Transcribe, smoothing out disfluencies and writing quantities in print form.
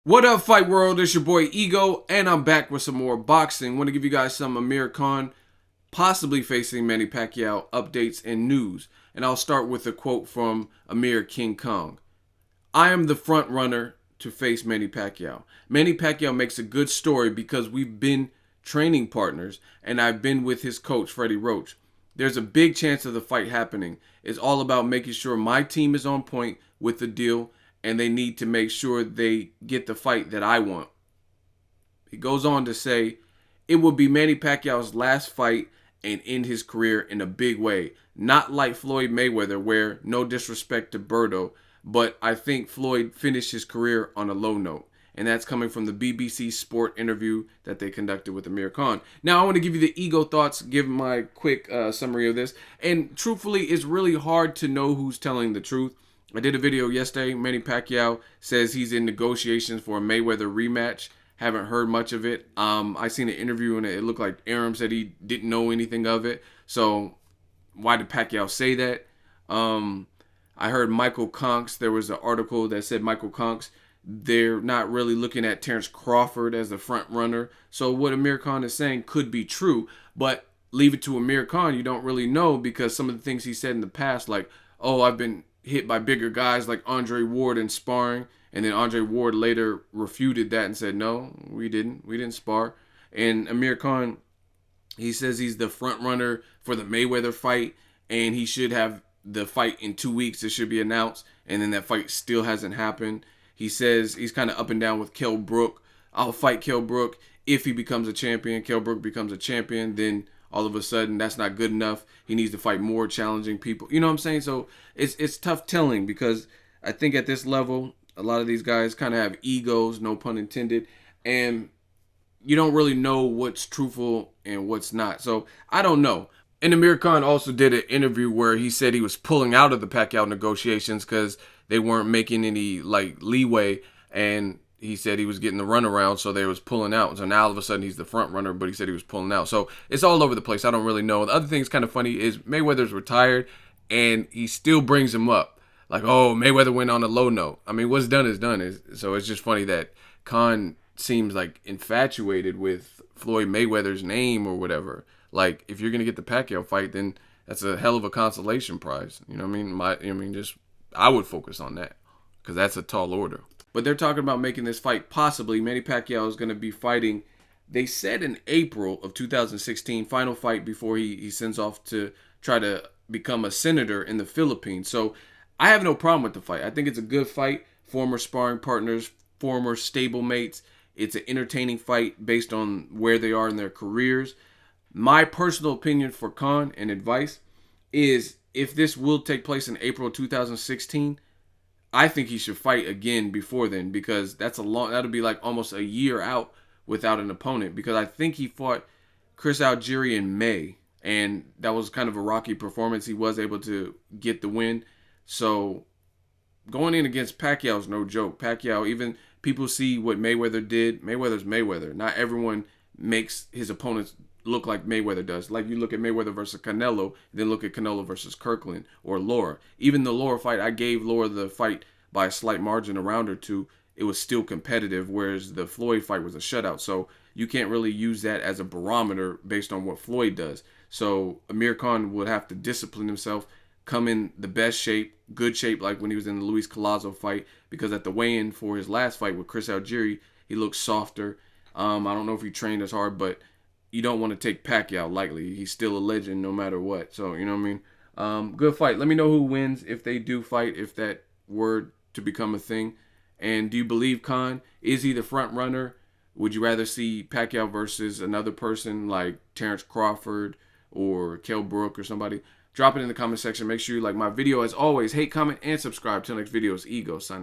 What up, Fight World? It's your boy Ego, and I'm back with some more boxing. Want to give you guys some Amir Khan possibly facing Manny Pacquiao updates and news. And I'll start with a quote from Amir King Kong. I am the front runner to face Manny Pacquiao. Manny Pacquiao makes a good story because we've been training partners, and I've been with his coach, Freddie Roach. There's a big chance of the fight happening. It's all about making sure my team is on point with the deal, and they need to make sure they get the fight that I want. He goes on to say, it will be Manny Pacquiao's last fight and end his career in a big way. Not like Floyd Mayweather, where no disrespect to Berto, but I think Floyd finished his career on a low note. And that's coming from the BBC Sport interview that they conducted with Amir Khan. Now, I want to give you the ego thoughts, give my quick summary of this. And truthfully, it's really hard to know who's telling the truth. I did a video yesterday. Manny Pacquiao says he's in negotiations for a Mayweather rematch. Haven't heard much of it. I seen an interview and it looked like Aram said he didn't know anything of it. So why did Pacquiao say that? I heard Michael Conks. There was an article that said Michael Conks, they're not really looking at Terrence Crawford as the front runner. So what Amir Khan is saying could be true, but leave it to Amir Khan. You don't really know because some of the things he said in the past, like, oh, I've been hit by bigger guys like Andre Ward in sparring. And then Andre Ward later refuted that and said, no, we didn't. We didn't spar. And Amir Khan, he says he's the front runner for the Mayweather fight, and he should have the fight in 2 weeks. It should be announced, and then that fight still hasn't happened. He says he's kind of up and down with Kell Brook. I'll fight Kell Brook if he becomes a champion. Kell Brook becomes a champion, then all of a sudden that's not good enough. He needs to fight more challenging people. You know what I'm saying? So it's tough telling because I think at this level, a lot of these guys kind of have egos, no pun intended, and you don't really know what's truthful and what's not. So I don't know. And Amir Khan also did an interview where he said he was pulling out of the Pacquiao negotiations because they weren't making any like leeway, and he said he was getting the runaround, so they was pulling out. So now all of a sudden he's the front runner, but he said he was pulling out. So it's all over the place. I don't really know. The other thing that's kind of funny is Mayweather's retired, and he still brings him up. Like, oh, Mayweather went on a low note. I mean, what's done is done. So it's just funny that Khan seems like infatuated with Floyd Mayweather's name or whatever. Like, if you're gonna get the Pacquiao fight, then that's a hell of a consolation prize. You know what I mean? I would focus on that because that's a tall order. But they're talking about making this fight possibly. Manny Pacquiao is gonna be fighting. They said in April of 2016, final fight before he sends off to try to become a senator in the Philippines. So I have no problem with the fight. I think it's a good fight. Former sparring partners, former stablemates. It's an entertaining fight based on where they are in their careers. My personal opinion for Khan and advice is if this will take place in April 2016, I think he should fight again before then because that'll be like almost a year out without an opponent because I think he fought Chris Algieri in May and that was kind of a rocky performance. He was able to get the win. So going in against Pacquiao is no joke. Pacquiao, even people see what Mayweather did. Mayweather's Mayweather. Not everyone makes his opponents look like Mayweather does. Like you look at Mayweather versus Canelo, then look at Canelo versus Kirkland or Laura. Even the Laura fight, I gave Laura the fight by a slight margin around her two. It was still competitive, whereas the Floyd fight was a shutout. So you can't really use that as a barometer based on what Floyd does. So Amir Khan would have to discipline himself, come in the best shape, good shape, like when he was in the Luis Collazo fight, because at the weigh-in for his last fight with Chris Algieri, he looked softer. I don't know if he trained as hard, but you don't want to take Pacquiao lightly. He's still a legend no matter what. So, you know what I mean? Good fight. Let me know who wins if they do fight, if that were to become a thing. And do you believe Khan? Is he the front runner? Would you rather see Pacquiao versus another person like Terrence Crawford or Kell Brook or somebody? Drop it in the comment section. Make sure you like my video. As always, hate, comment, and subscribe. Till next video, it's Ego, signing.